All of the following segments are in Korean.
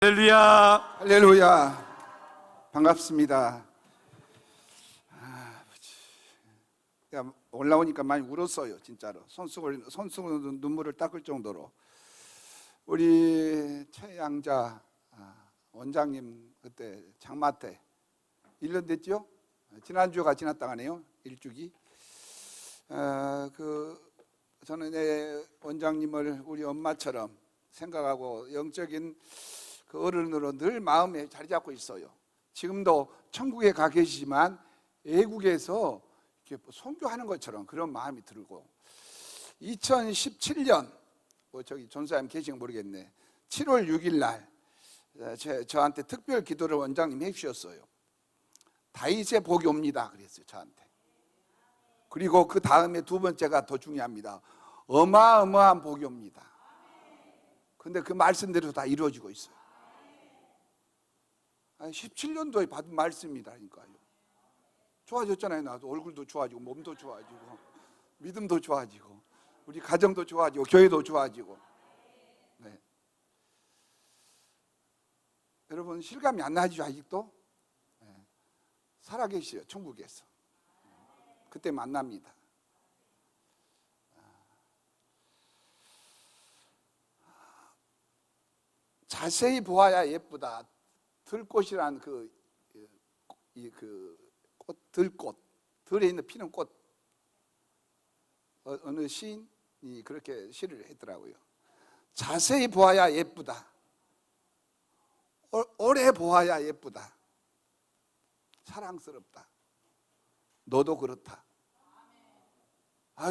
할렐루야. 할렐루야. 반갑습니다. 야, 올라오니까 많이 울었어요. 진짜로 손수건 눈물을 닦을 정도로. 우리 최양자 원장님 그때 장마 때 1년 됐죠? 지난주가 지났다 하네요. 일주기. 저는 내 원장님을 우리 엄마처럼 생각하고 영적인 그 어른으로 늘 마음에 자리 잡고 있어요. 지금도 천국에 가 계시지만 외국에서 이렇게 선교하는 것처럼 그런 마음이 들고, 2017년 저기 전사님 계신지 모르겠네. 7월 6일 날 저한테 특별 기도를 원장님 해주셨어요. 다윗의 복이 옵니다 그랬어요 저한테. 그리고 그 다음에 두 번째가 더 중요합니다. 어마어마한 복이 옵니다. 근데 그 말씀대로 다 이루어지고 있어요. 17년도에 받은 말씀이라니까요. 좋아졌잖아요. 나도 얼굴도 좋아지고 몸도 좋아지고 믿음도 좋아지고 우리 가정도 좋아지고 교회도 좋아지고. 네. 여러분 실감이 안 나죠 아직도? 네. 살아계셔요 천국에서. 그때 만납니다. 자세히 보아야 예쁘다. 들꽃이란 꽃, 들꽃, 들에 있는 피는 꽃. 어느 시인이 그렇게 시를 했더라고요. 자세히 보아야 예쁘다. 오래 보아야 예쁘다. 사랑스럽다. 너도 그렇다.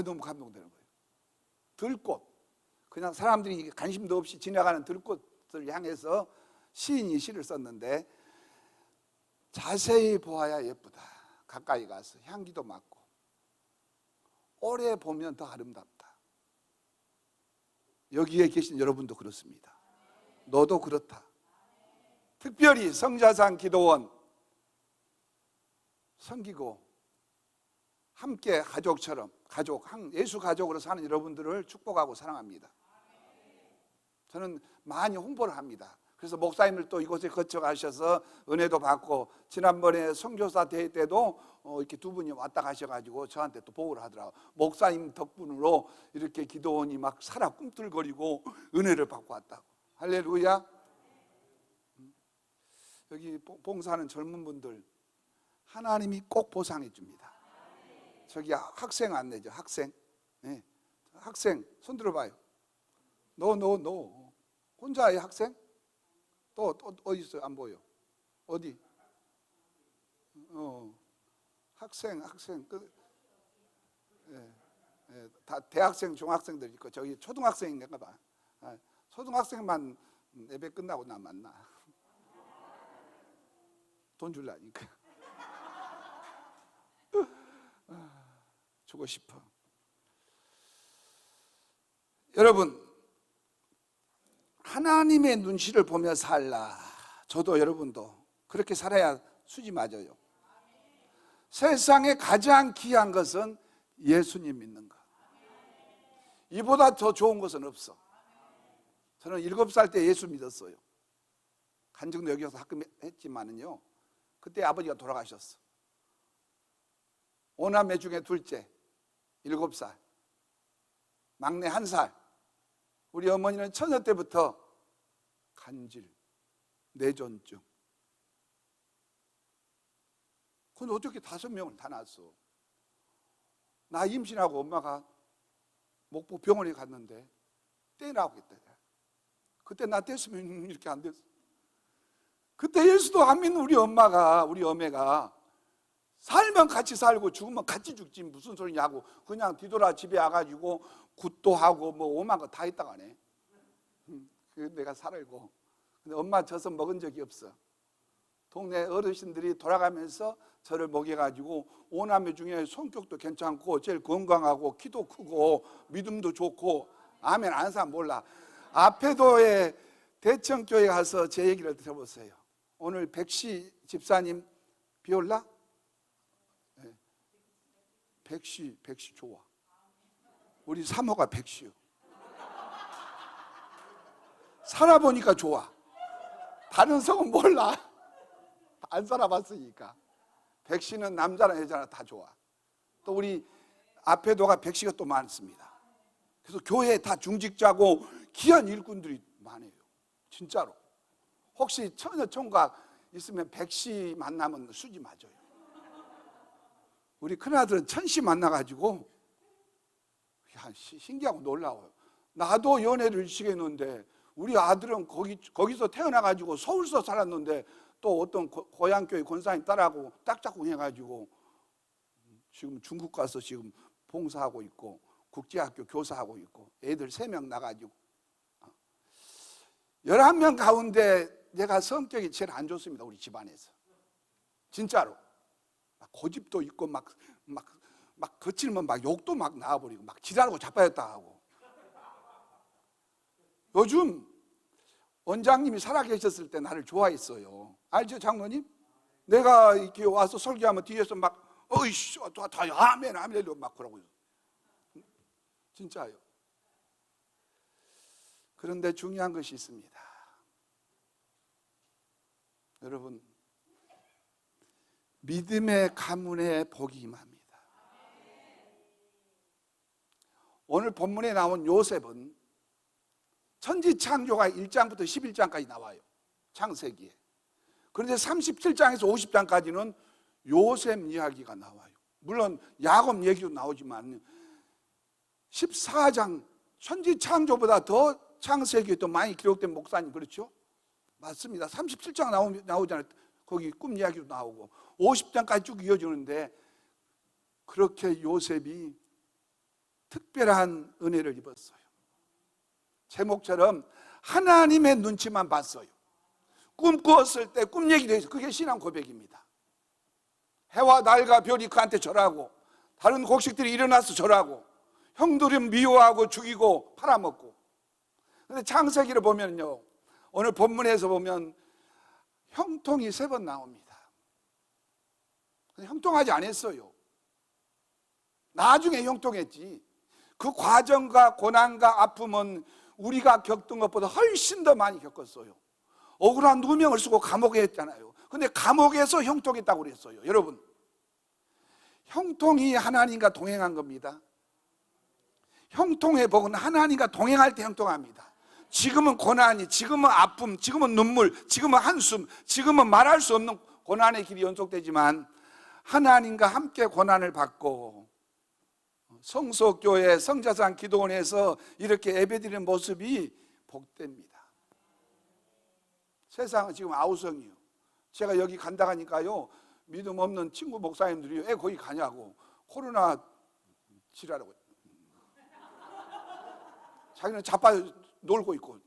너무 감동되는 거예요. 들꽃. 그냥 사람들이 관심도 없이 지나가는 들꽃을 향해서 시인이 시를 썼는데, 자세히 보아야 예쁘다. 가까이 가서 향기도 맡고 오래 보면 더 아름답다. 여기에 계신 여러분도 그렇습니다. 너도 그렇다. 특별히 성자산 기도원 섬기고 함께 가족처럼 예수 가족으로 사는 여러분들을 축복하고 사랑합니다. 저는 많이 홍보를 합니다. 그래서 목사님을 또 이곳에 거쳐가셔서 은혜도 받고, 지난번에 선교사 대회 때도 이렇게 두 분이 왔다 가셔가지고 저한테 또 보고를 하더라고요. 목사님 덕분으로 이렇게 기도원이 막 살아 꿈틀거리고 은혜를 받고 왔다고. 할렐루야. 여기 봉사하는 젊은 분들 하나님이 꼭 보상해 줍니다. 저기 학생 안내죠. 학생. 네. 학생 손 들어봐요. 너 혼자의 학생? 또 어디 있어요? 안 보여. 어디? 학생 다 대학생, 중학생들 있고 저기 초등학생인가 봐. 초등학생만 예배 끝나고 나 만나. 돈 줄라니까. 주고 싶어. 여러분, 하나님의 눈치를 보며 살라. 저도 여러분도 그렇게 살아야 수지 맞아요. 세상에 가장 귀한 것은 예수님 믿는 것. 이보다 더 좋은 것은 없어. 저는 7살 때 예수 믿었어요. 간증도 여기 와서 가끔 했지만은요, 그때 아버지가 돌아가셨어. 5남매 중에 둘째 7살, 막내 1살. 우리 어머니는 처녀 때부터 간질, 뇌전증. 근데 어떻게 5명을 다 낳았어? 나 임신하고 엄마가 목포 병원에 갔는데 떼라고 했대. 그때 나 뗐으면 이렇게 안 됐어. 그때 예수도 안 믿는 우리 어매가 살면 같이 살고 죽으면 같이 죽지 무슨 소리냐고 그냥 뒤돌아 집에 와가지고 굿도 하고 뭐 오만 거 다 했다가 하네. 그 내가 살고. 근데 엄마 져서 먹은 적이 없어. 동네 어르신들이 돌아가면서 저를 먹여가지고 5남매 중에 성격도 괜찮고 제일 건강하고 키도 크고 믿음도 좋고 아멘 아는 사람 몰라. 아페도에 대청교회 가서 제 얘기를 들어보세요. 오늘 백시 집사님 비올라? 네. 백시 좋아. 우리 사모가 백시요. 살아보니까 좋아. 가능성은 몰라. 안 살아봤으니까. 백씨는 남자나 여자나 다 좋아. 또 우리 앞에도가 백씨가 또 많습니다. 그래서 교회에 다 중직자고 귀한 일꾼들이 많아요. 진짜로. 혹시 처녀 총각 있으면 백씨 만나면 수지 맞아요. 우리 큰아들은 천씨 만나가지고 신기하고 놀라워요. 나도 연애를 일찍 했는데 우리 아들은 거기서 태어나가지고 서울서 살았는데 또 어떤 고향교회 권사님 딸하고 짝짝꿍 해가지고 지금 중국 가서 지금 봉사하고 있고 국제학교 교사하고 있고 애들 3명 나가지고 11명 가운데 내가 성격이 제일 안 좋습니다. 우리 집안에서. 진짜로. 고집도 있고 막 거칠면 막 욕도 막 나와버리고 막 지랄하고 자빠졌다 하고. 요즘 원장님이 살아계셨을 때 나를 좋아했어요. 알죠, 장로님? 내가 이렇게 와서 설교하면 뒤에서 막 어이씨, 다 아멘, 아멘 막 그러고. 진짜요. 그런데 중요한 것이 있습니다. 여러분, 믿음의 가문에 복이 임합니다. 오늘 본문에 나온 요셉은 천지창조가 1장부터 11장까지 나와요. 창세기에. 그런데 37장에서 50장까지는 요셉 이야기가 나와요. 물론 야곱 얘기도 나오지만 14장 천지창조보다 더 창세기에 더 많이 기록된 목사님, 그렇죠? 맞습니다. 37장 나오잖아요. 거기 꿈 이야기도 나오고 50장까지 쭉 이어지는데 그렇게 요셉이 특별한 은혜를 입었어요. 제목처럼 하나님의 눈치만 봤어요. 꿈 꾸었을 때 꿈 얘기도 해서 그게 신앙 고백입니다. 해와 달과 별이 그한테 절하고 다른 곡식들이 일어나서 절하고 형들은 미워하고 죽이고 팔아먹고. 그런데 창세기를 보면요, 오늘 본문에서 보면 형통이 3번 나옵니다. 형통하지 않았어요. 나중에 형통했지. 그 과정과 고난과 아픔은 우리가 겪던 것보다 훨씬 더 많이 겪었어요. 억울한 누명을 쓰고 감옥에 했잖아요. 근데 감옥에서 형통했다고 그랬어요. 여러분, 형통이 하나님과 동행한 겁니다. 형통의 복은 하나님과 동행할 때 형통합니다. 지금은 고난이, 지금은 아픔, 지금은 눈물, 지금은 한숨, 지금은 말할 수 없는 고난의 길이 연속되지만 하나님과 함께 고난을 받고 성소교회, 성자산 기도원에서 이렇게 예배드리는 모습이 복됩니다. 세상은 지금 아우성이요. 제가 여기 간다 하니까요, 믿음 없는 친구 목사님들이 왜 거기 가냐고 코로나 지랄하고 자기는 자빠 놀고 있고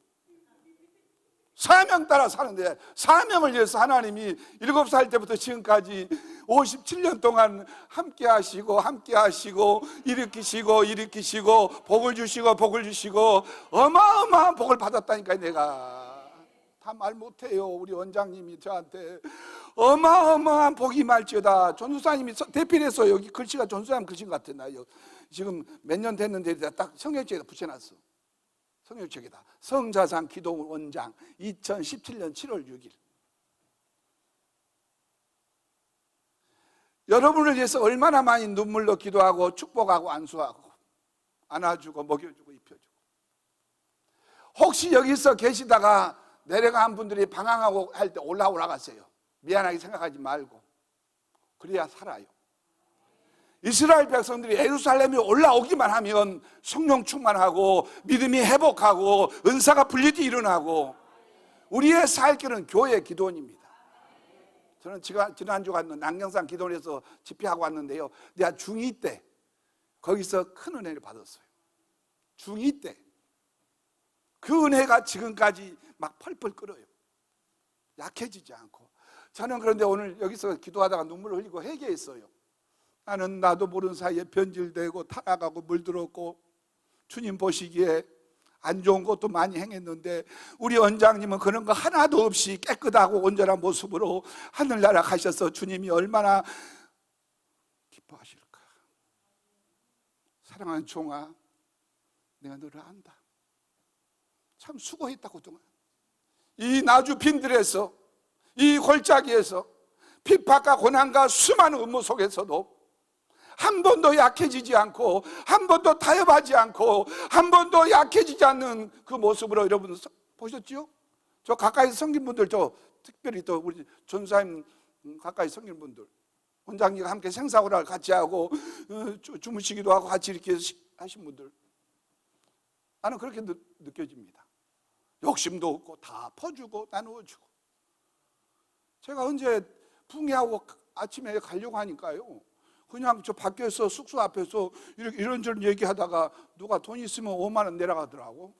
사명 따라 사는데 사명을 위해서 하나님이 7살 때부터 지금까지 57년 동안 함께 하시고 일으키시고 복을 주시고 어마어마한 복을 받았다니까요. 내가 다 말 못해요. 우리 원장님이 저한테 어마어마한 복이 말지어다. 전수사님이 대필해서 여기 글씨가 전수사님 글씨 같아. 나 지금 몇 년 됐는데 딱 성경책에다 붙여놨어. 성경책에다 성자산 기도원장 2017년 7월 6일. 여러분을 위해서 얼마나 많이 눈물로 기도하고 축복하고 안수하고 안아주고 먹여주고 입혀주고. 혹시 여기서 계시다가 내려간 분들이 방황하고 할 때 올라가세요. 미안하게 생각하지 말고. 그래야 살아요. 이스라엘 백성들이 예루살렘에 올라오기만 하면 성령 충만하고 믿음이 회복하고 은사가 분리돼 일어나고. 우리의 살 길은 교회 기도원입니다. 저는 지난주 갔는 남경산 기도원에서 집회하고 왔는데요, 내가 중2 때 거기서 큰 은혜를 받았어요. 중2 때 그 은혜가 지금까지 막 펄펄 끓어요. 약해지지 않고. 저는 그런데 오늘 여기서 기도하다가 눈물을 흘리고 회개했어요. 나는 나도 모르는 사이에 변질되고 타락하고 물들었고 주님 보시기에 안 좋은 것도 많이 행했는데 우리 원장님은 그런 거 하나도 없이 깨끗하고 온전한 모습으로 하늘나라 가셔서 주님이 얼마나 기뻐하실까. 사랑하는 종아, 내가 너를 안다. 참 수고했다 그동안. 이 나주 빈들에서, 이 골짜기에서, 핍박과 고난과 수많은 음모 속에서도 한 번도 약해지지 않고, 한 번도 타협하지 않고, 한 번도 약해지지 않는 그 모습으로 여러분 보셨지요? 저 가까이 섬긴 분들, 저 특별히 또 우리 전사님 가까이 섬긴 분들, 원장님과 함께 생사고락을 같이 하고 주무시기도 하고 같이 이렇게 하신 분들, 나는 그렇게 느껴집니다. 욕심도 없고 다 퍼주고 나누어주고. 제가 언제 붕괴하고 아침에 가려고 하니까요, 그냥 저 밖에서 숙소 앞에서 이런저런 얘기하다가 누가 돈 있으면 5만 원 내라 하더라고.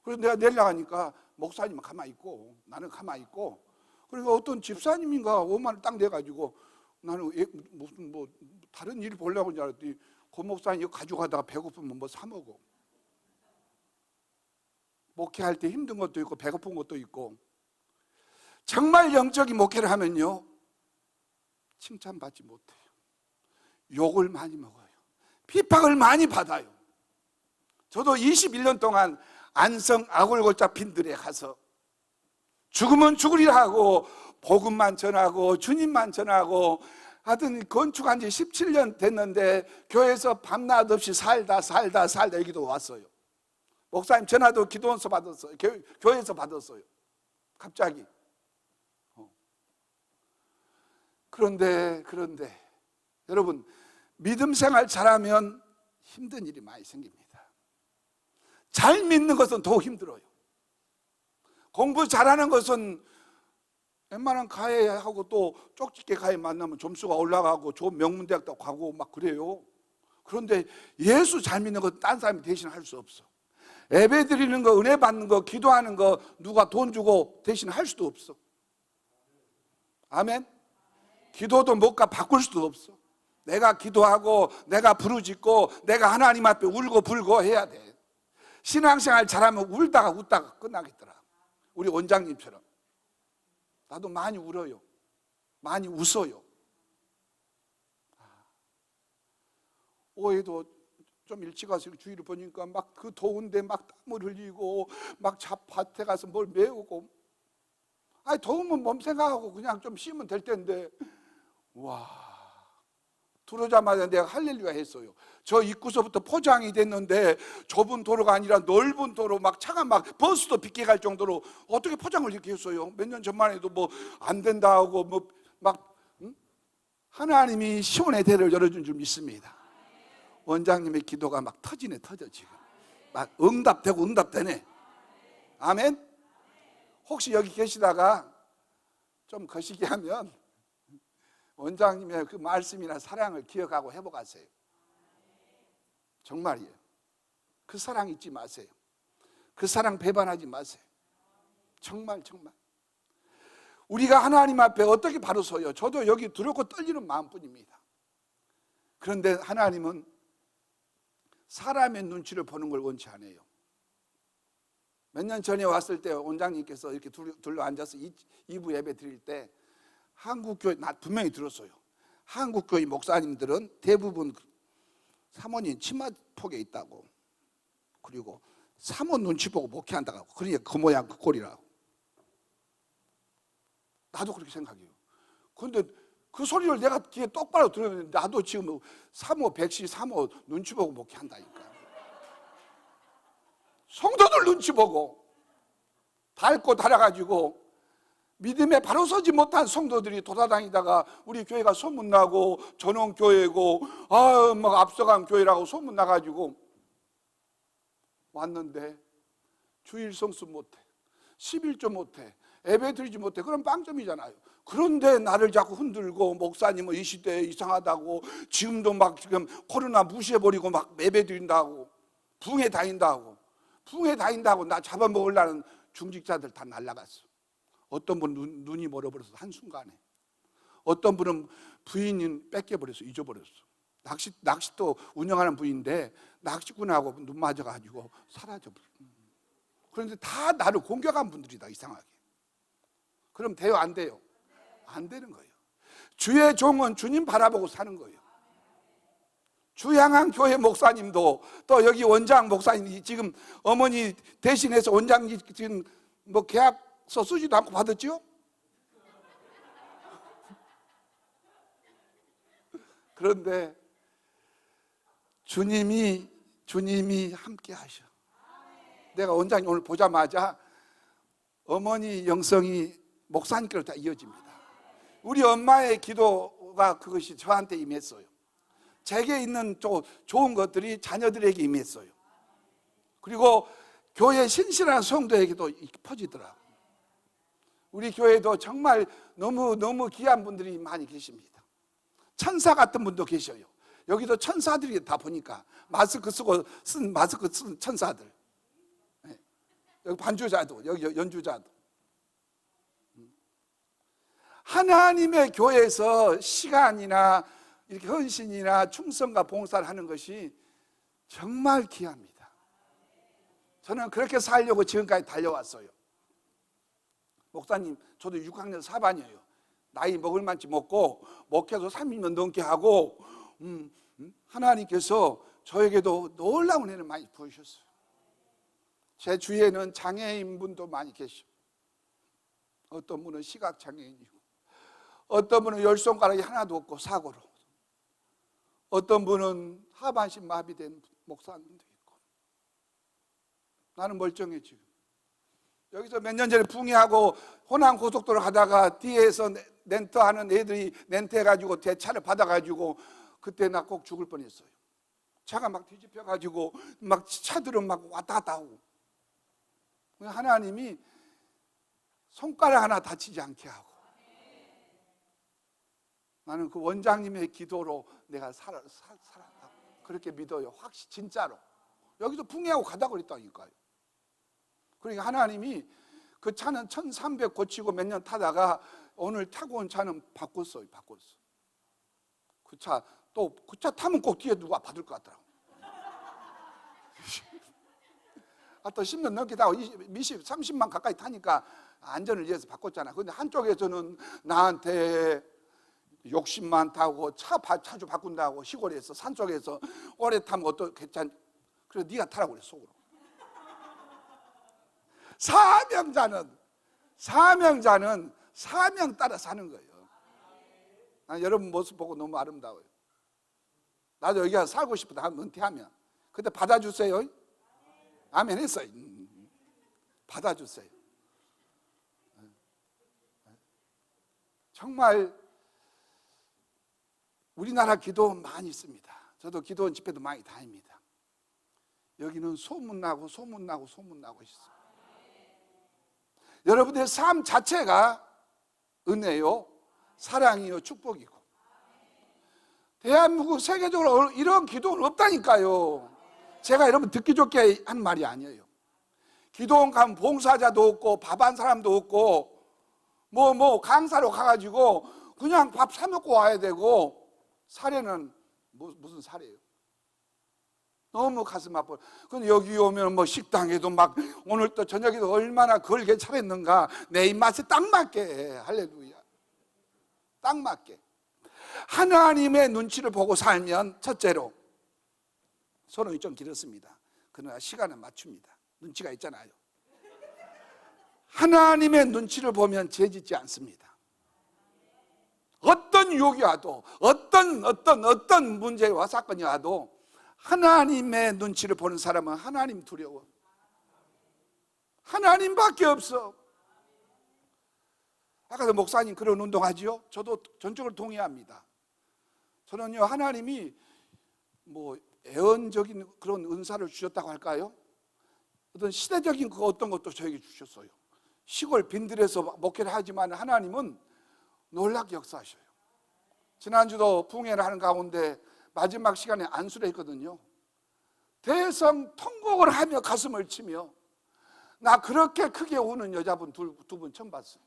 그래서 내가 내려고 하니까 목사님은 가만히 있고 나는 가만히 있고, 그리고 어떤 집사님인가 5만 원 딱 내가지고, 나는 무슨 뭐 다른 일 보려고 하는 줄 알았더니 고 목사님 이거 가져가다가 배고프면 뭐 사 먹어. 목회할 때 힘든 것도 있고 배고픈 것도 있고. 정말 영적인 목회를 하면요, 칭찬받지 못해요. 욕을 많이 먹어요. 핍박을 많이 받아요. 저도 21년 동안 안성 아골골자 빈들에 가서 죽으면 죽으리라 하고 복음만 전하고 주님만 전하고 하여튼 건축한 지 17년 됐는데 교회에서 밤낮 없이 살다 여기도 왔어요. 목사님 전화도 기도원서 받았어요. 교회에서 받았어요. 갑자기. 그런데 여러분, 믿음 생활 잘하면 힘든 일이 많이 생깁니다. 잘 믿는 것은 더 힘들어요. 공부 잘하는 것은 웬만한 가해하고 또 쪽집게 가해 만나면 점수가 올라가고 좋은 명문대학도 가고 막 그래요. 그런데 예수 잘 믿는 건 딴 사람이 대신할 수 없어. 예배 드리는 거, 은혜 받는 거, 기도하는 거 누가 돈 주고 대신할 수도 없어. 아멘. 기도도 못 가 바꿀 수도 없어. 내가 기도하고 내가 부르짖고 내가 하나님 앞에 울고 불고 해야 돼. 신앙생활 잘하면 울다가 웃다가 끝나겠더라. 우리 원장님처럼. 나도 많이 울어요. 많이 웃어요. 오해도 좀 일찍 와서 주위를 보니까 막 그 더운데 막 땀을 흘리고 막 밭에 가서 뭘 메우고. 아니 더우면 몸 생각하고 그냥 좀 쉬면 될 텐데. 와, 들어오자마자 내가 할렐루야 했어요. 저 입구서부터 포장이 됐는데 좁은 도로가 아니라 넓은 도로, 막 차가 막 버스도 빗게 갈 정도로 어떻게 포장을 이렇게 했어요? 몇 년 전만 해도 뭐 안 된다 하고 뭐 막 하나님이 시온의 대를 열어준 줄 믿습니다. 원장님의 기도가 막 터져 지금. 막 응답되네. 아멘. 혹시 여기 계시다가 좀 거시기 하면 원장님의 그 말씀이나 사랑을 기억하고 회복하세요. 정말이에요. 그 사랑 잊지 마세요. 그 사랑 배반하지 마세요. 정말. 우리가 하나님 앞에 어떻게 바로 서요? 저도 여기 두렵고 떨리는 마음뿐입니다. 그런데 하나님은 사람의 눈치를 보는 걸 원치 않아요. 몇 년 전에 왔을 때 원장님께서 이렇게 둘러 앉아서 2부 예배 드릴 때 한국교회, 나 분명히 들었어요. 한국교회 목사님들은 대부분 사모님 치마폭에 있다고, 그리고 사모 눈치 보고 목회한다고. 그러니까 그 모양 그 꼴이라고. 나도 그렇게 생각해요. 그런데 그 소리를 내가 귀에 똑바로 들었는데 나도 지금 사모 백시 사모 눈치 보고 목회한다니까. 성도들 눈치 보고 닳고 닳아가지고 믿음에 바로 서지 못한 성도들이 돌아다니다가 우리 교회가 소문나고 전원교회고 막 앞서간 교회라고 소문나가지고 왔는데 주일 성수 못해, 11조 못해, 예배 드리지 못해. 그럼 빵점이잖아요. 그런데 나를 자꾸 흔들고 목사님은 이 시대에 이상하다고, 지금도 막 지금 코로나 무시해버리고 막 예배 드린다고, 붕에 다닌다고 나 잡아먹으려는 중직자들 다 날라갔어. 어떤 분은 눈이 멀어버려서 한순간에, 어떤 분은 부인은 뺏겨버렸어, 잊어버렸어. 낚시도 운영하는 부인인데 낚시꾼하고 눈 맞아가지고 사라져버렸어. 그런데 다 나를 공격한 분들이다, 이상하게. 그럼 돼요, 안 돼요? 안 되는 거예요. 주의 종은 주님 바라보고 사는 거예요. 주향한 교회 목사님도, 또 여기 원장 목사님, 지금 어머니 대신해서 원장님 지금 뭐 계약 쓰지도 않고 받았죠? 그런데 주님이 함께 하셔. 내가 원장님 오늘 보자마자 어머니 영성이 목사님께로 다 이어집니다. 우리 엄마의 기도가 그것이 저한테 임했어요. 제게 있는 좋은 것들이 자녀들에게 임했어요. 그리고 교회 신실한 성도에게도 퍼지더라고요. 우리 교회도 정말 너무 귀한 분들이 많이 계십니다. 천사 같은 분도 계셔요. 여기도 천사들이 다 보니까 마스크 쓴 천사들. 여기 반주자도, 여기 연주자도. 하나님의 교회에서 시간이나 이렇게 헌신이나 충성과 봉사를 하는 것이 정말 귀합니다. 저는 그렇게 살려고 지금까지 달려왔어요. 목사님, 저도 6학년 4반이에요. 나이 먹을 만치 먹고 목회도 30년 넘게 하고 하나님께서 저에게도 놀라운 은혜를 많이 부으셨어요. 제 주위에는 장애인분도 많이 계시고, 어떤 분은 시각장애인이고, 어떤 분은 열 손가락이 하나도 없고 사고로, 어떤 분은 하반신 마비된 목사님도 있고. 나는 멀쩡해. 지금 여기서 몇 년 전에 붕괴하고 호남 고속도로 가다가 뒤에서 렌트하는 애들이 렌트해가지고 대차를 받아가지고 그때 나 꼭 죽을 뻔했어요. 차가 막 뒤집혀가지고 막 차들은 막 왔다 갔다 하고. 하나님이 손가락 하나 다치지 않게 하고, 나는 그 원장님의 기도로 내가 살았다고 그렇게 믿어요. 확실히 진짜로. 여기서 붕괴하고 가다 그랬다니까요. 그러니까 하나님이 그 차는 1300 고치고 몇 년 타다가 오늘 타고 온 차는 바꿨어요. 그 차 타면 꼭 뒤에 누가 받을 것 같더라고. 또 10년 넘게 타고 30만 가까이 타니까 안전을 위해서 바꿨잖아. 근데 한쪽에서는 나한테 욕심 많다고 자주 바꾼다고 시골에서 산속에서 오래 타면 어떠 괜찮? 그래서 네가 타라고 그래 속으로. 사명자는 사명 따라 사는 거예요. 난 여러분 모습 보고 너무 아름다워요. 나도 여기 가서 살고 싶다 하면 은퇴하면 그때 받아주세요. 아멘 했어요. 받아주세요. 정말 우리나라 기도 많이 있습니다. 저도 기도원 집회도 많이 다닙니다. 여기는 소문나고 있어요. 여러분의 삶 자체가 은혜요, 사랑이요, 축복이고, 대한민국 세계적으로 이런 기도는 없다니까요. 제가 여러분 듣기 좋게 하는 말이 아니에요. 기도원 가면 봉사자도 없고 밥 한 사람도 없고 강사로 가가지고 그냥 밥 사 먹고 와야 되고, 사례는 무슨 사례예요? 너무 가슴 아파요. 근데 여기 오면 식당에도 막 오늘 또 저녁에도 얼마나 걸게 차렸는가, 내 입맛에 딱 맞게 해. 할렐루야. 딱 맞게. 하나님의 눈치를 보고 살면 첫째로, 소론이 좀 길었습니다. 그러나 시간은 맞춥니다. 눈치가 있잖아요. 하나님의 눈치를 보면 죄짓지 않습니다. 어떤 유혹이 와도, 어떤 문제와 사건이 와도 하나님의 눈치를 보는 사람은 하나님 두려워. 하나님밖에 없어. 아까도 목사님 그런 운동하지요? 저도 전적으로 동의합니다. 저는요, 하나님이 애언적인 그런 은사를 주셨다고 할까요? 어떤 시대적인 어떤 것도 저에게 주셨어요. 시골 빈들에서 목회를 하지만 하나님은 놀랍게 역사하셔요. 지난주도 붕해를 하는 가운데 마지막 시간에 안수를 했거든요. 대성 통곡을 하며 가슴을 치며, 나 그렇게 크게 우는 여자분 두 분 처음 봤어요.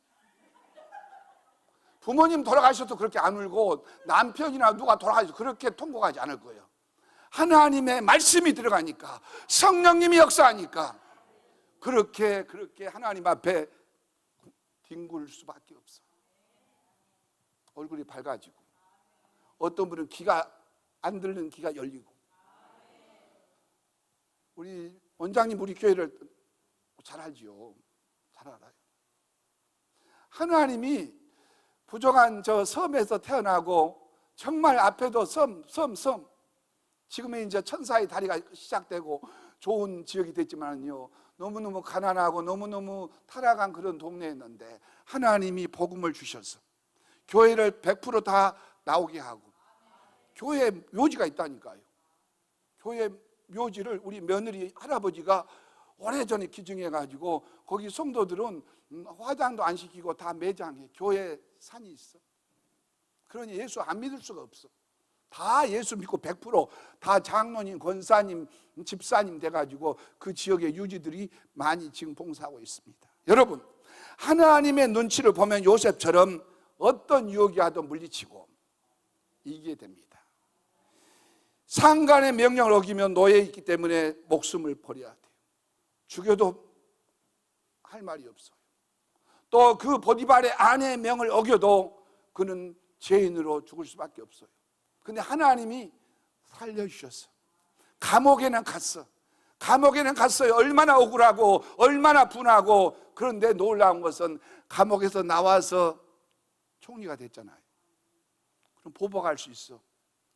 부모님 돌아가셔도 그렇게 안 울고 남편이나 누가 돌아가셔도 그렇게 통곡하지 않을 거예요. 하나님의 말씀이 들어가니까, 성령님이 역사하니까 그렇게 하나님 앞에 뒹굴 수밖에 없어. 얼굴이 밝아지고, 어떤 분은 귀가 안 들리는 귀가 열리고. 우리 원장님 우리 교회를 잘 알지요. 잘 알아요. 하나님이 부족한 저 섬에서 태어나고 정말 앞에도 섬. 지금은 이제 천사의 다리가 시작되고 좋은 지역이 됐지만요, 너무너무 가난하고 너무너무 타락한 그런 동네였는데 하나님이 복음을 주셔서 교회를 100%다 나오게 하고, 교회 묘지가 있다니까요. 교회 묘지를 우리 며느리 할아버지가 오래전에 기증해가지고 거기 성도들은 화장도 안 시키고 다 매장해. 교회 산이 있어. 그러니 예수 안 믿을 수가 없어. 다 예수 믿고 100%다 장로님, 권사님, 집사님 돼가지고 그 지역의 유지들이 많이 지금 봉사하고 있습니다. 여러분, 하나님의 눈치를 보면 요셉처럼 어떤 유혹이 와도 물리치고 이기게 됩니다. 상관의 명령을 어기면 노예에 있기 때문에 목숨을 버려야 돼요. 죽여도 할 말이 없어요. 또 그 보디발의 아내의 명을 어겨도 그는 죄인으로 죽을 수밖에 없어요. 근데 하나님이 살려주셨어. 감옥에는 갔어. 감옥에는 갔어요. 얼마나 억울하고 얼마나 분하고. 그런데 놀라운 것은 감옥에서 나와서 총리가 됐잖아요. 그럼 보복할 수 있어.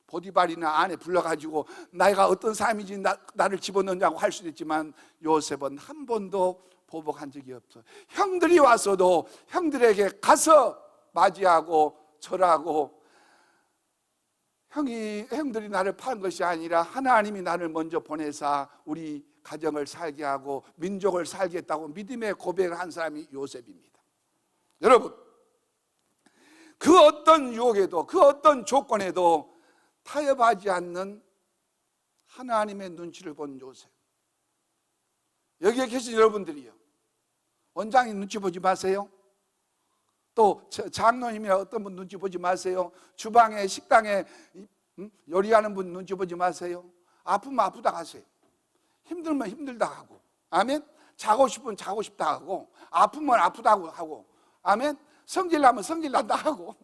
보디발이나 아내 불러가지고 내가 어떤 사람인지 나를 집어넣냐고 할 수도 있지만 요셉은 한 번도 보복한 적이 없어. 형들이 와서도 형들에게 가서 맞이하고 절하고, 형들이 나를 파는 것이 아니라 하나님이 나를 먼저 보내사 우리 가정을 살게 하고 민족을 살게 했다고 믿음의 고백을 한 사람이 요셉입니다. 여러분, 그 어떤 유혹에도 그 어떤 조건에도 타협하지 않는 하나님의 눈치를 본 요셉. 여기에 계신 여러분들이요, 원장님 눈치 보지 마세요. 또 장로님이나 어떤 분 눈치 보지 마세요. 주방에 식당에 요리하는 분 눈치 보지 마세요. 아프면 아프다 하세요. 힘들면 힘들다 하고, 아멘. 자고 싶으면 자고 싶다 하고, 아프면 아프다고 하고, 아멘. 성질나면 성질난다 하고.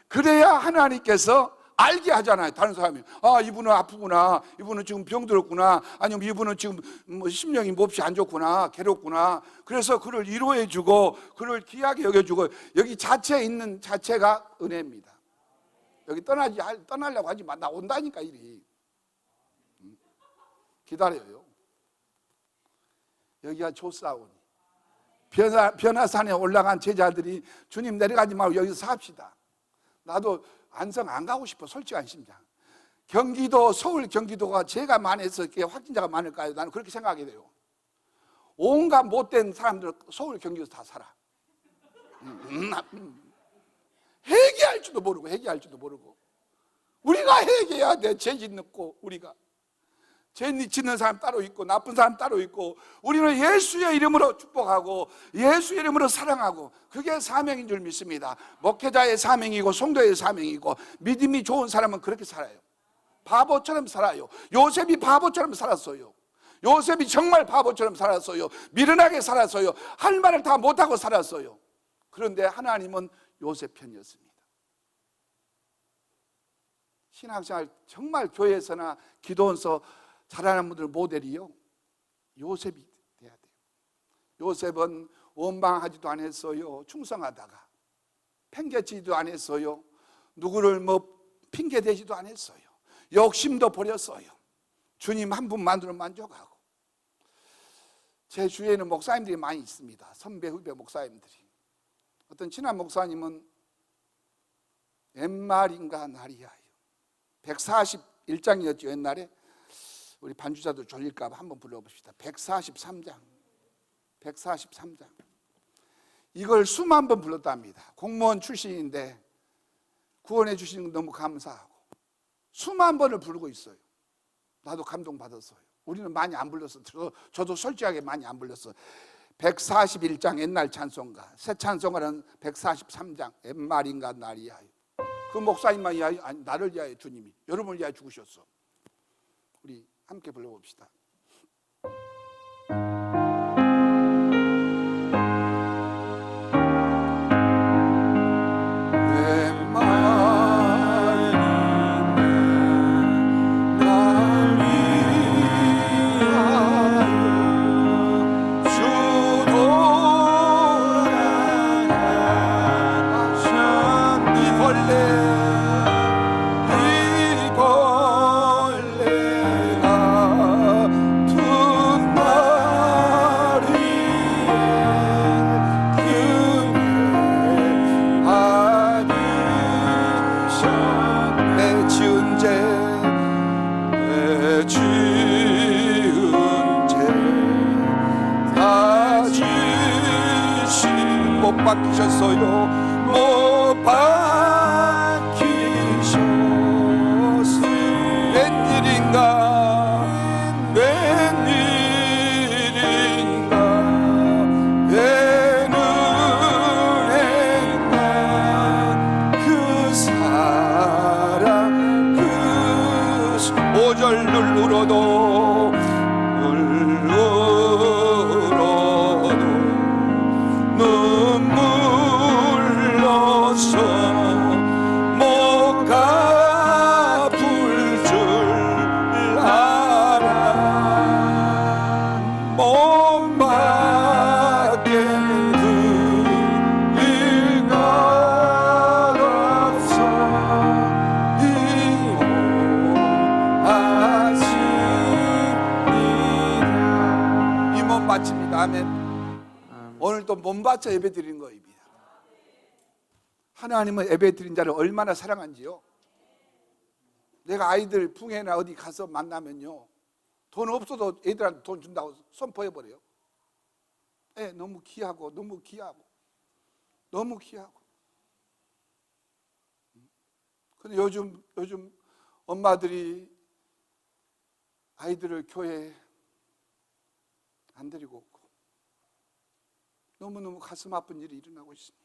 그래야 하나님께서 알게 하잖아요. 다른 사람이 이분은 아프구나, 이분은 지금 병들었구나, 아니면 이분은 지금 심령이 몹시 안 좋구나, 괴롭구나. 그래서 그를 위로해주고 그를 귀하게 여겨주고. 여기 자체에 있는 자체가 은혜입니다. 여기 떠나려고 하지 마. 나 온다니까. 이리 기다려요. 여기가 조사오니 변화산에 올라간 제자들이 주님 내려가지 말고 여기서 삽시다. 나도 안성 안 가고 싶어. 솔직한 심장. 경기도, 서울 경기도가 죄가 많아서 확진자가 많을까요? 나는 그렇게 생각하게 돼요. 온갖 못된 사람들 서울 경기도 다 살아. 회개할 줄도 모르고 우리가 회개해야 돼. 죄 짓고 우리가 죄 짓는 사람 따로 있고 나쁜 사람 따로 있고, 우리는 예수의 이름으로 축복하고 예수의 이름으로 사랑하고, 그게 사명인 줄 믿습니다. 목회자의 사명이고 성도의 사명이고, 믿음이 좋은 사람은 그렇게 살아요. 바보처럼 살아요. 요셉이 바보처럼 살았어요. 요셉이 정말 바보처럼 살았어요. 미련하게 살았어요. 할 말을 다 못하고 살았어요. 그런데 하나님은 요셉 편이었습니다. 신앙생활 정말 교회에서나 기도원서 잘하는 분들 모델이요, 요셉이 돼야 돼요. 요셉은 원망하지도 않았어요. 충성하다가 팽개치지도 않았어요. 누구를 핑계대지도 않았어요. 욕심도 버렸어요. 주님 한 분만으로 만족하고. 제 주위에는 목사님들이 많이 있습니다. 선배 후배 목사님들이. 어떤 친한 목사님은 옛말인가 날이야요, 141장이었죠 옛날에. 우리 반주자들 졸릴까 봐 한번 불러봅시다. 143장. 이걸 수만 번 불렀답니다. 공무원 출신인데 구원해 주시는 건 너무 감사하고 수만 번을 부르고 있어요. 나도 감동받았어요. 우리는 많이 안 불렀어요. 저도 솔직하게 많이 안 불렀어요. 141장 옛날 찬송가, 새 찬송가는 143장 옛말인가 날이야요. 그 목사님만 위하여, 아니 나를 위하여 주님이 여러분을 위하여 죽으셨어. 우리 함께 불러봅시다. 주셨어요. 못 박히셨으니 웬일인가 웬일인가 웬 은혜인가 그 사랑 그 5절 눌러도 눈물로서 못 갚을 줄 알아. 몸밖에 들릴 것 없어 이용하십니다. 이 몸 바칩니다. 아멘. 오늘도 몸 바쳐 예배 드리는 거입니다. 하나님은 예배 드린 자를 얼마나 사랑한지요. 내가 아이들 풍해나 어디 가서 만나면요, 돈 없어도 애들한테 돈 준다고 선포해버려요. 너무 귀하고 너무 귀하고 너무 귀하고. 근데 요즘 엄마들이 아이들을 교회에 안 데리고 오고 너무너무 가슴 아픈 일이 일어나고 있습니다.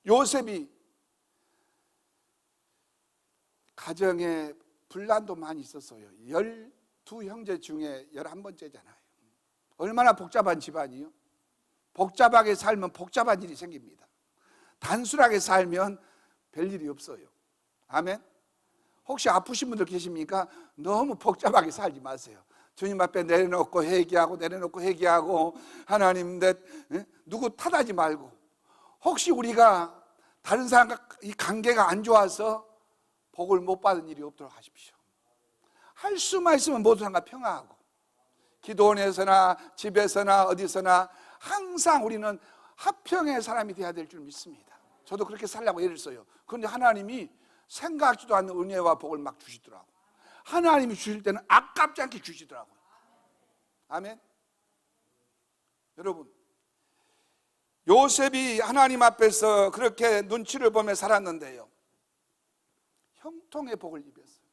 요셉이 가정에 분란도 많이 있었어요. 12형제 중에 11번째잖아요. 얼마나 복잡한 집안이요. 복잡하게 살면 복잡한 일이 생깁니다. 단순하게 살면 별일이 없어요. 아멘. 혹시 아프신 분들 계십니까? 너무 복잡하게 살지 마세요. 주님 앞에 내려놓고 회개하고 하나님 누구 탓하지 말고, 혹시 우리가 다른 사람과 이 관계가 안 좋아서 복을 못 받은 일이 없도록 하십시오. 할 수만 있으면 모든 사람과 평화하고, 기도원에서나 집에서나 어디서나 항상 우리는 화평의 사람이 되어야 될 줄 믿습니다. 저도 그렇게 살려고 애를 써요. 그런데 하나님이 생각지도 않는 은혜와 복을 막 주시더라고. 하나님이 주실 때는 아깝지 않게 주시더라고요. 아멘. 여러분, 요셉이 하나님 앞에서 그렇게 눈치를 보며 살았는데요, 형통의 복을 입었어요.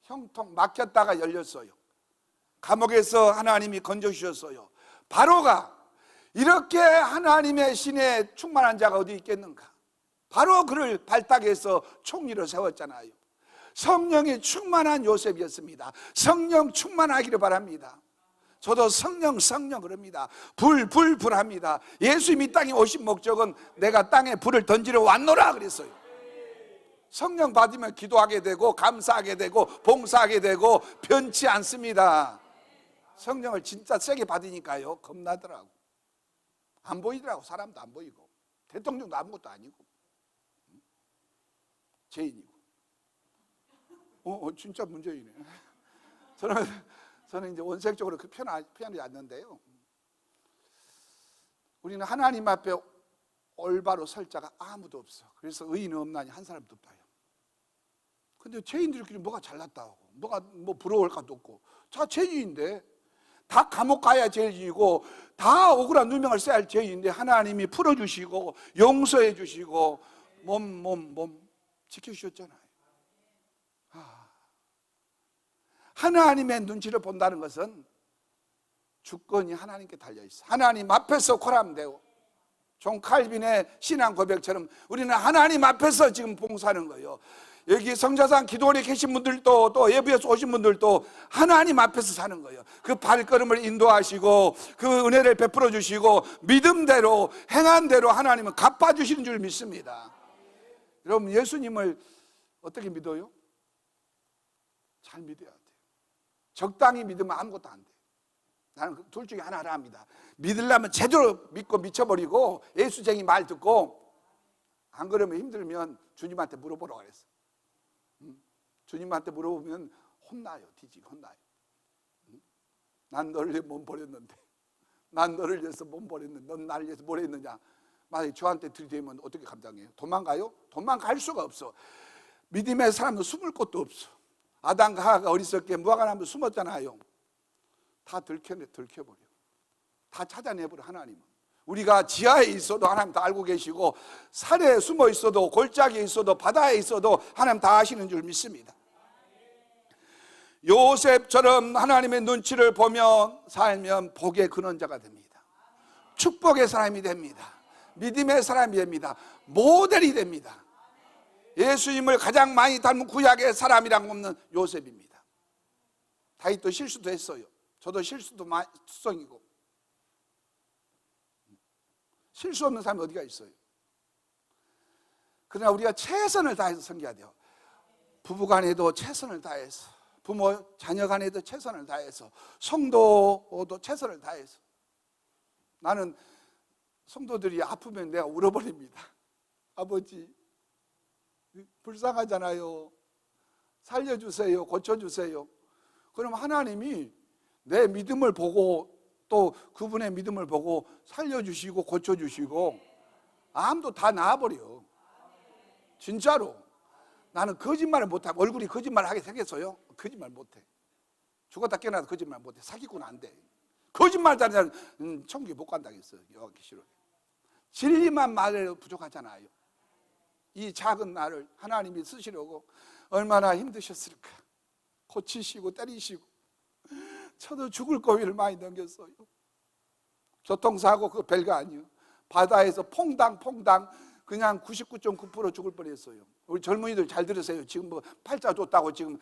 형통, 막혔다가 열렸어요. 감옥에서 하나님이 건져주셨어요. 바로가 이렇게 하나님의 신에 충만한 자가 어디 있겠는가. 바로 그를 발탁해서 총리로 세웠잖아요. 성령이 충만한 요셉이었습니다. 성령 충만하기를 바랍니다. 저도 성령 그럽니다. 불합니다. 예수님이 이 땅에 오신 목적은 내가 땅에 불을 던지러 왔노라 그랬어요. 성령 받으면 기도하게 되고 감사하게 되고 봉사하게 되고 변치 않습니다. 성령을 진짜 세게 받으니까요, 겁나더라고. 안 보이더라고. 사람도 안 보이고 대통령도 아무것도 아니고 죄인이고. 진짜 문제이네. 저는 이제 원색적으로 그 표현하지 않는데요, 우리는 하나님 앞에 올바로 설 자가 아무도 없어. 그래서 의인은 없나니 한 사람도 없다요. 근데 죄인들끼리 뭐가 잘났다고, 뭐가 뭐 부러울 것도 없고, 다 죄인인데, 다 감옥 가야 죄인이고, 다 억울한 누명을 써야 할 죄인인데 하나님이 풀어주시고 용서해 주시고 몸 지켜주셨잖아요. 하나님의 눈치를 본다는 것은 주권이 하나님께 달려있어. 하나님 앞에서 고람되고, 존 칼빈의 신앙 고백처럼 우리는 하나님 앞에서 지금 봉사하는 거예요. 여기 성자산 기도원에 계신 분들도, 또 예부에서 오신 분들도 하나님 앞에서 사는 거예요. 그 발걸음을 인도하시고 그 은혜를 베풀어 주시고 믿음대로 행한대로 하나님은 갚아주시는 줄 믿습니다. 여러분, 예수님을 어떻게 믿어요? 잘 믿어야 돼요. 적당히 믿으면 아무것도 안 돼요. 나는 둘 중에 하나를 합니다. 믿으려면 제대로 믿고 미쳐버리고 예수쟁이 말 듣고, 안 그러면 힘들면 주님한테 물어보라고 그랬어. 주님한테 물어보면 혼나요. 뒤지게 혼나요. 난 너를 위해 몸 버렸는데, 난 너를 위해서 몸 버렸는데 넌 나를 위해서 뭘 했느냐. 만약에 저한테 들이대면 어떻게 감당해요? 도망가요? 도망갈 수가 없어. 믿음의 사람은 숨을 곳도 없어. 아담과 하와가 어리석게 무화과나무에 숨었잖아요. 다 들켜버려. 다 찾아내버려. 하나님은 우리가 지하에 있어도 하나님 다 알고 계시고, 산에 숨어 있어도, 골짜기에 있어도, 바다에 있어도 하나님 다 아시는 줄 믿습니다. 요셉처럼 하나님의 눈치를 보며 살면 복의 근원자가 됩니다. 축복의 사람이 됩니다. 믿음의 사람이 됩니다. 모델이 됩니다. 예수님을 가장 많이 닮은 구약의 사람이란 없는 요셉입니다. 다윗도 실수도 했어요. 저도 실수도 투성이고. 실수 없는 사람이 어디가 있어요? 그러나 우리가 최선을 다해서 섬겨야 돼요. 부부간에도 최선을 다해서, 부모 자녀간에도 최선을 다해서, 성도도 최선을 다해서. 나는 성도들이 아프면 내가 울어버립니다. 아버지 불쌍하잖아요. 살려주세요. 고쳐주세요. 그럼 하나님이 내 믿음을 보고, 또 그분의 믿음을 보고 살려주시고 고쳐주시고 암도 다 나아버려. 진짜로. 나는 거짓말을 못하고, 얼굴이 거짓말을 하게 생겼어요. 거짓말 못해. 죽었다 깨어나도 거짓말 못해. 사기꾼 안 돼. 거짓말 잘하는 천국에 못 간다겠어요. 여기 싫어요. 진리만 말해도 부족하잖아요. 이 작은 나를 하나님이 쓰시려고 얼마나 힘드셨을까. 고치시고 때리시고. 저도 죽을 고비를 많이 넘겼어요. 교통사고 그거 별거 아니에요. 바다에서 퐁당 그냥 99.9% 죽을 뻔했어요. 우리 젊은이들 잘 들으세요. 지금 뭐 팔자 줬다고 지금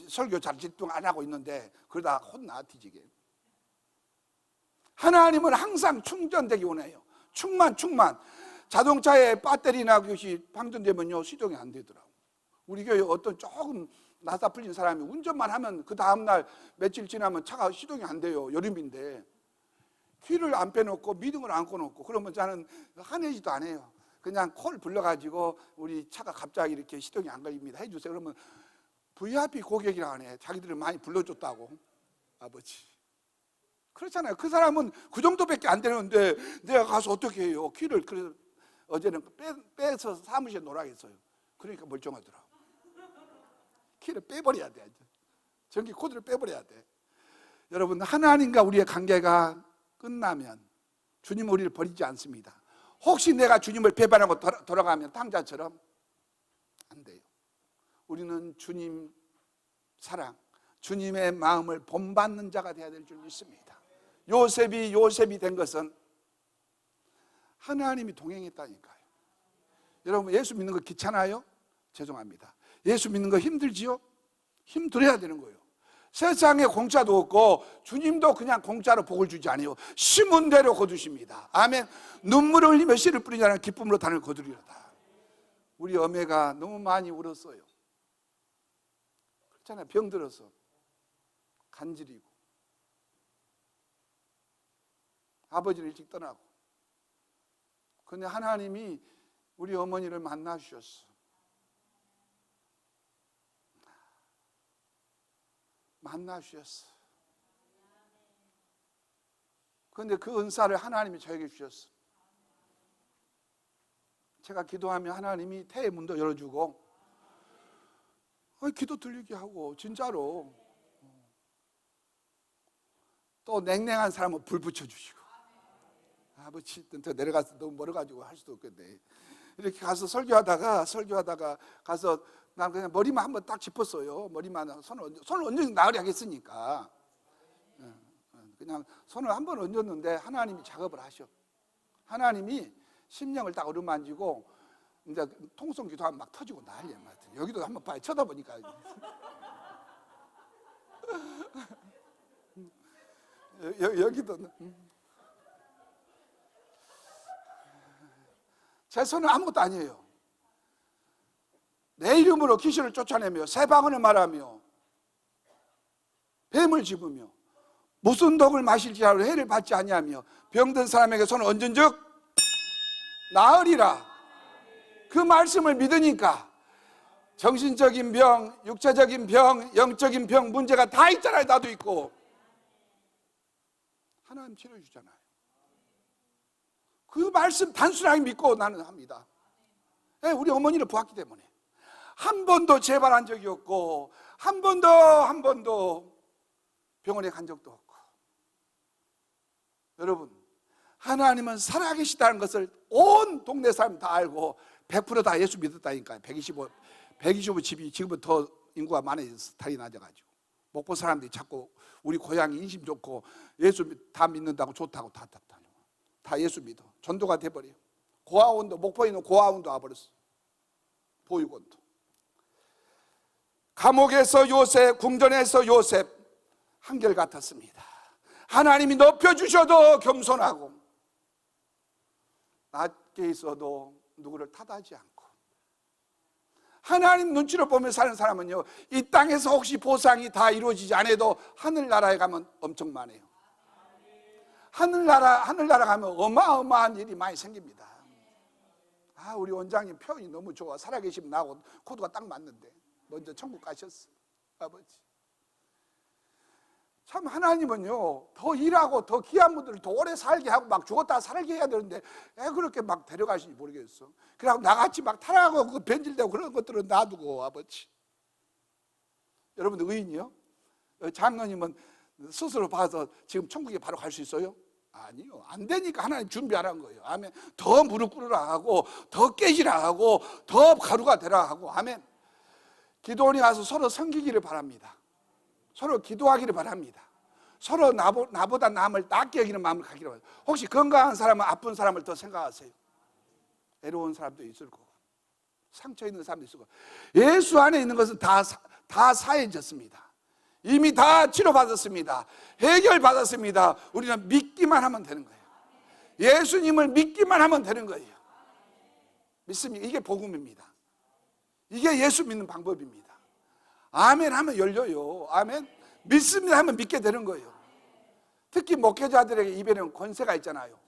설교 잘 집중 안 하고 있는데 그러다 혼나 뒤지게. 하나님은 항상 충전되기 원해요. 충만. 자동차에 배터리나 그것이 방전되면요 시동이 안 되더라고. 우리 교회 어떤 조금 나사 풀린 사람이 운전만 하면 그 다음날 며칠 지나면 차가 시동이 안 돼요. 여름인데. 키를 안 빼놓고 미등을 안 꺼놓고 그러면 저는 화내지도 안 해요. 그냥 콜 불러가지고 우리 차가 갑자기 이렇게 시동이 안 걸립니다 해주세요. 그러면 VIP 고객이라 하네. 자기들을 많이 불러줬다고. 아버지 그렇잖아요. 그 사람은 그 정도밖에 안 되는데 내가 가서 어떻게 해요. 키를. 그래서 어제는 빼서 사무실에 놀아겠어요. 그러니까 멀쩡하더라고. 키를 빼버려야 돼. 전기 코드를 빼버려야 돼. 여러분, 하나님과 우리의 관계가 끝나면 주님은 우리를 버리지 않습니다. 혹시 내가 주님을 배반하고 돌아가면 탕자처럼 안 돼요. 우리는 주님 사랑, 주님의 마음을 본받는 자가 되어야 될 줄 믿습니다. 요셉이 된 것은 하나님이 동행했다니까요. 여러분, 예수 믿는 거 귀찮아요? 죄송합니다. 예수 믿는 거 힘들지요? 힘들어야 되는 거예요. 세상에 공짜도 없고 주님도 그냥 공짜로 복을 주지 않아요. 심은 대로 거두십니다. 아멘. 눈물을 흘리며 씨를 뿌리지 않은 기쁨으로 단을 거두리로다. 우리 어머니가 너무 많이 울었어요. 그렇잖아요. 병들어서 간질이고 아버지를 일찍 떠나고. 그런데 하나님이 우리 어머니를 만나 주셨어. 만나 주셨어. 그런데 그 은사를 하나님이 저에게 주셨어. 제가 기도하면 하나님이 태의 문도 열어주고 기도 들리게 하고 진짜로 또 냉랭한 사람은 불 붙여주시고. 아버지 또 내려가서 너무 멀어가지고 할 수도 없겠네. 이렇게 가서 설교하다가 가서 난 그냥 머리만 한번 딱 짚었어요. 머리만 손을 얹으면 나으리 하겠으니까 그냥 손을 한번 얹었는데 하나님이 작업을 하셔. 하나님이 심령을 딱 어루만지고 이제 통성 기도하면 막 터지고 난리야. 여기도 한번 봐요. 쳐다보니까 여기도 제 손은 아무것도 아니에요. 내 이름으로 귀신을 쫓아내며 새 방언을 말하며 뱀을 집으며 무슨 독을 마실지 알고 해를 받지 아니하며 병든 사람에게 손을 얹은즉 나으리라. 그 말씀을 믿으니까 정신적인 병, 육체적인 병, 영적인 병 문제가 다 있잖아요. 나도 있고. 하나님 치료해 주잖아요. 그 말씀 단순하게 믿고 나는 합니다. 우리 어머니를 보았기 때문에 한 번도 재발한 적이 없고 한 번도 병원에 간 적도 없고. 여러분, 하나님은 살아계시다는 것을 온 동네 사람 다 알고 100%다 예수 믿었다니까요. 125 집이 지금부터 인구가 많아져서 탈이 낮아가지고 목포 사람들이 자꾸 우리 고향이 인심 좋고 예수 다 믿는다고 좋다고 다 예수 믿어. 전도가 돼버려요. 고아원도, 목포에 있는 고아원도 와버렸어. 보육원도. 감옥에서 요셉, 궁전에서 요셉 한결같았습니다. 하나님이 높여주셔도 겸손하고 낮게 있어도 누구를 탓하지 않고, 하나님 눈치를 보며 사는 사람은요, 이 땅에서 혹시 보상이 다 이루어지지 않아도 하늘나라에 가면 엄청 많아요. 하늘나라 가면 어마어마한 일이 많이 생깁니다. 우리 원장님 표현이 너무 좋아. 살아계시면 나하고 코드가 딱 맞는데 먼저 천국 가셨어, 아버지. 참 하나님은요, 더 일하고 더 귀한 분들을 더 오래 살게 하고 막 죽었다 살게 해야 되는데 왜 그렇게 막 데려가시는지 모르겠어. 그래갖고 나같이 막 타락하고 그 변질되고 그런 것들은 놔두고, 아버지. 여러분 의인이요? 장로님은 스스로 봐서 지금 천국에 바로 갈 수 있어요? 아니요. 안 되니까 하나님 준비하라는 거예요. 아멘. 더 무릎 꿇으라 하고, 더 깨지라 하고, 더 가루가 되라 하고. 아멘. 기도원이 가서 서로 섬기기를 바랍니다. 서로 기도하기를 바랍니다. 서로 나보다 남을 낫게 여기는 마음을 가기를 바랍니다. 혹시 건강한 사람은 아픈 사람을 더 생각하세요. 외로운 사람도 있을 거고, 상처 있는 사람도 있을 거고. 예수 안에 있는 것은 다 사해졌습니다. 이미 다 치료받았습니다. 해결받았습니다. 우리는 믿기만 하면 되는 거예요. 예수님을 믿기만 하면 되는 거예요. 믿습니까? 이게 복음입니다. 이게 예수 믿는 방법입니다. 아멘 하면 열려요. 아멘. 믿습니다 하면 믿게 되는 거예요. 특히 목회자들에게 입에는 권세가 있잖아요.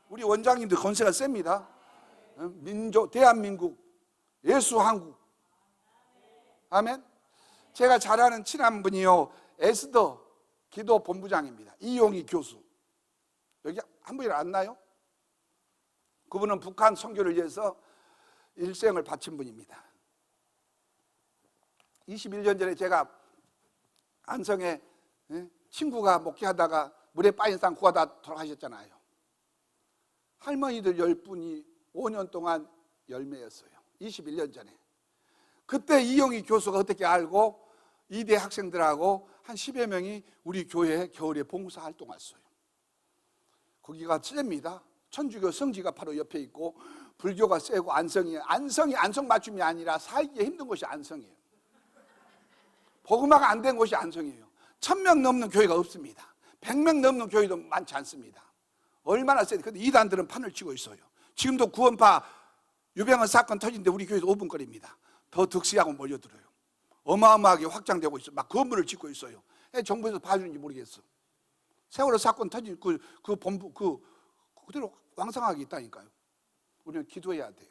우리 원장님들 권세가 셉니다. 민족, 대한민국, 예수 한국. 아멘. 제가 잘 아는 친한 분이요, 에스더 기도 본부장입니다. 이용희 교수. 여기 한 분이 안 나요? 그분은 북한 선교를 위해서 일생을 바친 분입니다. 21년 전에 제가 안성에 친구가 목회하다가 물에 빠진 산 구하다 돌아가셨잖아요. 할머니들 10분이 5년 동안 열매였어요. 21년 전에. 그때 이용희 교수가 어떻게 알고 이대 학생들하고 한 10여 명이 우리 교회에 겨울에 봉사 활동했어요. 거기가 셉니다. 천주교 성지가 바로 옆에 있고 불교가 세고 안성이 안성 맞춤이 아니라 살기 힘든 곳이 안성이에요. 복음화가 안 된 곳이 안성이에요. 1000명 넘는 교회가 없습니다. 100명 넘는 교회도 많지 않습니다. 얼마나 세요. 근데 이단들은 판을 치고 있어요. 지금도 구원파 유병헌 사건 터진데 우리 교회도 5분 거리입니다. 더 득세하고 몰려들어요. 어마어마하게 확장되고 있어요. 막 건물을 짓고 있어요. 정부에서 봐주는지 모르겠어. 세월호 사건 터진 그 본부 그대로 왕성하게 있다니까요. 우리는 기도해야 돼요.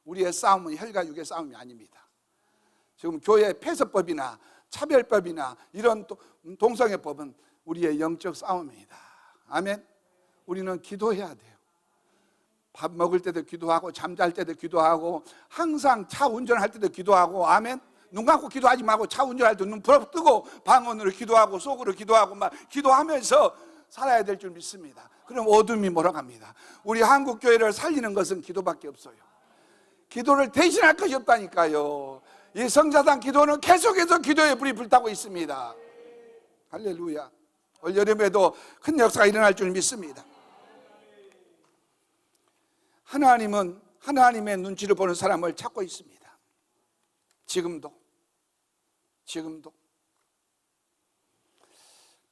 우리의 싸움은 혈과 육의 싸움이 아닙니다. 지금 교회 폐쇄법이나 차별법이나 이런 동성애법은 우리의 영적 싸움입니다. 아멘. 우리는 기도해야 돼요. 밥 먹을 때도 기도하고 잠잘 때도 기도하고 항상 차 운전할 때도 기도하고. 아멘. 눈 감고 기도하지 말고 차 운전할 때 눈 부릅뜨고 방언으로 기도하고 속으로 기도하고 막 기도하면서 살아야 될 줄 믿습니다. 그럼 어둠이 몰아갑니다. 우리 한국 교회를 살리는 것은 기도밖에 없어요. 기도를 대신할 것이 없다니까요. 이 성사당 기도는 계속해서 기도의 불이 불타고 있습니다. 할렐루야. 올 여름에도 큰 역사가 일어날 줄 믿습니다. 하나님은 하나님의 눈치를 보는 사람을 찾고 있습니다. 지금도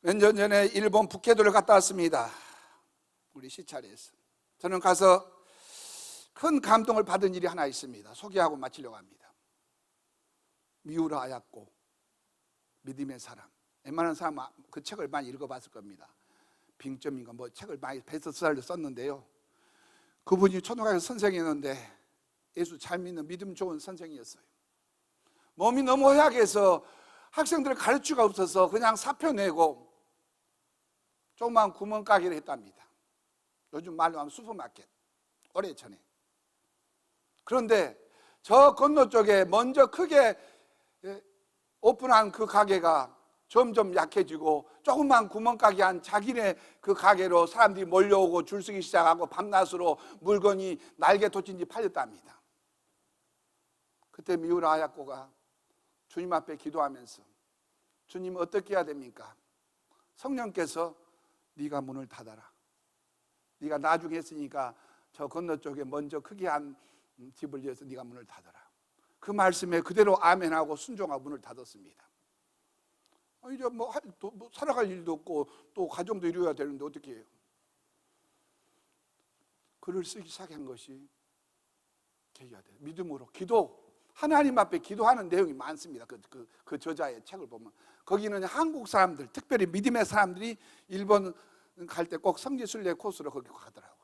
몇 년 전에 일본 북해도를 갔다 왔습니다. 우리 시찰에서. 저는 가서 큰 감동을 받은 일이 하나 있습니다. 소개하고 마치려고 합니다. 미우라 아야코, 믿음의 사람. 웬만한 사람은 그 책을 많이 읽어봤을 겁니다. 빙점인가 뭐 책을 많이 베스트셀러를 썼는데요. 그분이 초등학교 선생이었는데 예수 잘 믿는 믿음 좋은 선생이었어요. 몸이 너무 허약해서 학생들을 가르칠 수가 없어서 그냥 사표 내고 조그만 구멍가게를 했답니다. 요즘 말로 하면 슈퍼마켓. 오래전에. 그런데 저 건너 쪽에 먼저 크게 오픈한 그 가게가 점점 약해지고 조금만 구멍가게 한 자기네 그 가게로 사람들이 몰려오고 줄 서기 시작하고 밤낮으로 물건이 날개돋친지 팔렸답니다. 그때 미우라 아야코가 주님 앞에 기도하면서 주님 어떻게 해야 됩니까? 성령께서 네가 문을 닫아라. 네가 나중에 했으니까 저 건너쪽에 먼저 크게 한 집을 지어서 네가 문을 닫아라. 그 말씀에 그대로 아멘하고 순종하고 문을 닫았습니다. 이제 뭐 살아갈 일도 없고 또 가정도 이루어야 되는데 어떻게 해요? 글을 쓰기 시작한 것이 계기가 돼요. 믿음으로 기도, 하나님 앞에 기도하는 내용이 많습니다. 그 저자의 책을 보면 거기는 한국 사람들, 특별히 믿음의 사람들이 일본 갈 때 꼭 성지순례 코스로 거기 가더라고요.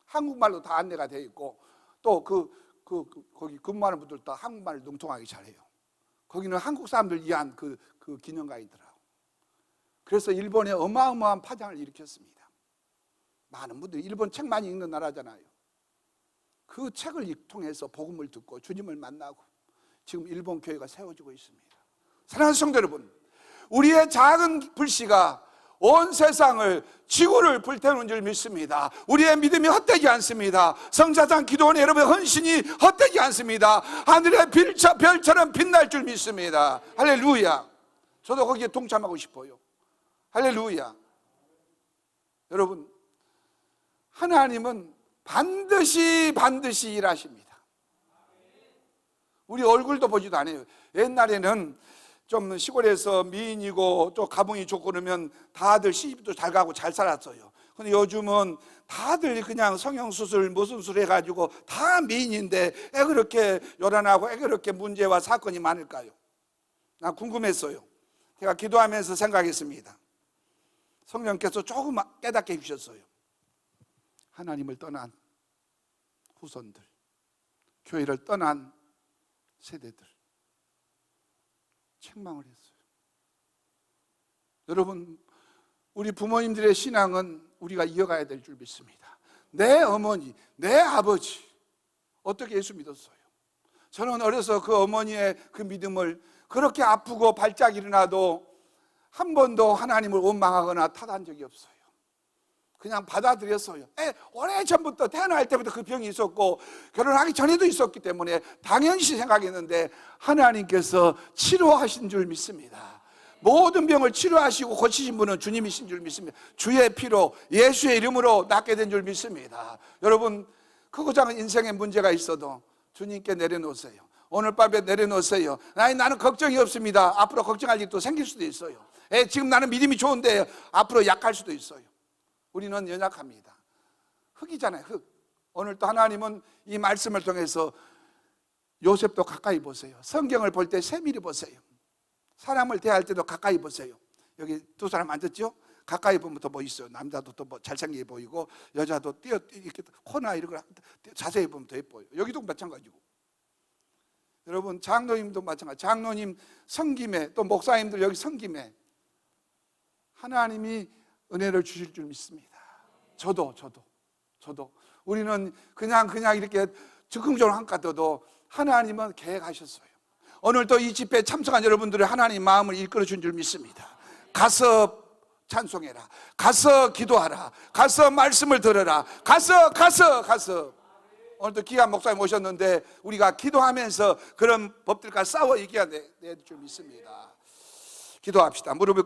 한국말로 다 안내가 되어 있고 또 거기 근무하는 분들 다 한국말을 능통하게 잘해요. 거기는 한국 사람들 위한 그 기념관이더라고요. 그래서 일본에 어마어마한 파장을 일으켰습니다. 많은 분들이 일본 책 많이 읽는 나라잖아요. 그 책을 통해서 복음을 듣고 주님을 만나고 지금 일본 교회가 세워지고 있습니다. 사랑하는 성도 여러분, 우리의 작은 불씨가 온 세상을, 지구를 불태우는 줄 믿습니다. 우리의 믿음이 헛되지 않습니다. 성사장 기도원 여러분의 헌신이 헛되지 않습니다. 하늘의 별처럼 빛날 줄 믿습니다. 할렐루야. 저도 거기에 동참하고 싶어요. 할렐루야. 여러분, 하나님은 반드시 일하십니다. 우리 얼굴도 보지도 않아요. 옛날에는 좀 시골에서 미인이고 또 가봉이 좋고 그러면 다들 시집도 잘 가고 잘 살았어요. 근데 요즘은 다들 그냥 성형수술 무슨 수술 해가지고 다 미인인데 왜 그렇게 요란하고 왜 그렇게 문제와 사건이 많을까요? 난 궁금했어요. 제가 기도하면서 생각했습니다. 성령께서 조금 깨닫게 해주셨어요. 하나님을 떠난 후손들, 교회를 떠난 세대들 책망을 했어요. 여러분, 우리 부모님들의 신앙은 우리가 이어가야 될 줄 믿습니다. 내 어머니, 내 아버지 어떻게 예수 믿었어요? 저는 어려서 그 어머니의 그 믿음을 그렇게 아프고 발작 일어나도 한 번도 하나님을 원망하거나 탓한 적이 없어요. 그냥 받아들였어요. 오래전부터 태어날 때부터 그 병이 있었고 결혼하기 전에도 있었기 때문에 당연시 생각했는데 하나님께서 치료하신 줄 믿습니다. 모든 병을 치료하시고 고치신 분은 주님이신 줄 믿습니다. 주의 피로 예수의 이름으로 낫게 된 줄 믿습니다. 여러분, 크고 작은 인생에 문제가 있어도 주님께 내려놓으세요. 오늘 밤에 내려놓으세요. 나는 걱정이 없습니다. 앞으로 걱정할 일도 생길 수도 있어요. 지금 나는 믿음이 좋은데 앞으로 약할 수도 있어요. 우리는 연약합니다. 흙이잖아요, 흙. 오늘 또 하나님은 이 말씀을 통해서 요셉도 가까이 보세요. 성경을 볼 때 세밀히 보세요. 사람을 대할 때도 가까이 보세요. 여기 두 사람 앉았죠? 가까이 보면 더 멋있어요. 남자도 더 잘생기게 보이고 여자도 이렇게 코나 이런 걸 자세히 보면 더 예뻐요. 여기도 마찬가지고. 여러분, 장로님도 마찬가지. 장로님 성김에 또 목사님들 여기 성김에 하나님이 은혜를 주실 줄 믿습니다. 저도 우리는 그냥 이렇게 적극적으로 한가더도 하나님은 계획하셨어요. 오늘도 이 집회에 참석한 여러분들의 하나님 마음을 이끌어 준 줄 믿습니다. 가서 찬송해라, 가서 기도하라, 가서 말씀을 들어라, 가서. 오늘도 귀한 목사님 오셨는데 우리가 기도하면서 그런 법들과 싸워 이겨야 될 줄 믿습니다. 기도합시다. 무릎을